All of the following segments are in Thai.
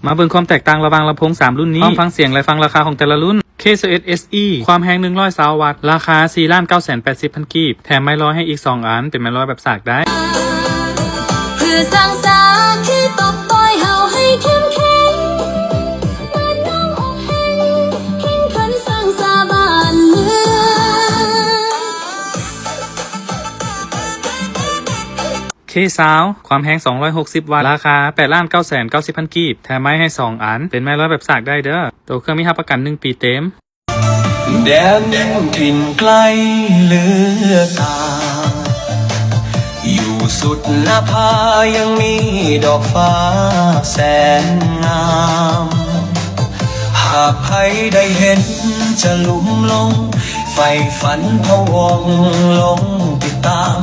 มาเบิ่งความแตกต่างระหว่างลำโพง3รุ่นนี้พร้อมฟังเสียงและฟังราคาของแต่ละรุ่น KSS SE ความแรง120 วัตต์ราคา 4,980,000 กีบแถมไม้ร้อยให้อีก2อันเป็นไม้ร้อยแบบสากได้เพื่อสร้างสาคือตบต่อยเฮาให้เข้มแข็งเหมือนน้องอกแห้งแข่งขันสร้างสาบ้านเมืองK Sound ความแรง260 วัตต์ราคา 8,990,000 กีบแถมไม้ให้2อันเป็นไม้ร้อยแบบสากได้เด้อตัวเครื่องมีรับประกัน1 ปีเต็มแดนถิ่นไกลเลือกตาอยู่สุดหน้าผายังมีดอกฟ้าแสนงามหากใครได้เห็นจะลุ่มลงไฟฝันพะวงลงติดตาม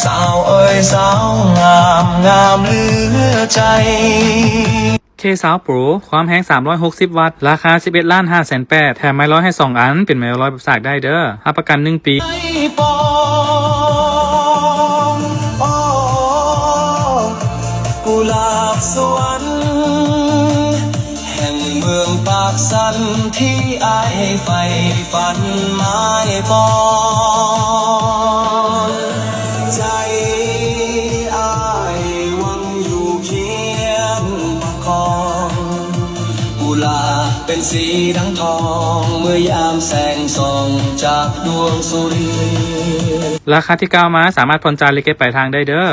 สาวเอ๋ยสาวงามงามเหลือใจ K Sound Pro ความแรง360 วัตต์ราคา 11,580,000 แถมไม้ร้อยให้2อันเป็นไม้ร้อยแบบสากได้เด้อรับประกัน1 ปีกุหลาบสวรรค์แห่งเมืองปากสันที่อายใฝ่ฝันไม้ปอนใจอายหวังอยู่เคียงประคองกุหลาบเป็นสีดังทองเมื่อยามแสงส่องจากดวงสุริยนต์ราคาที่กล่าวมาสามารถผ่อนจ่ายหรือเก็บปลายทางได้เด้อ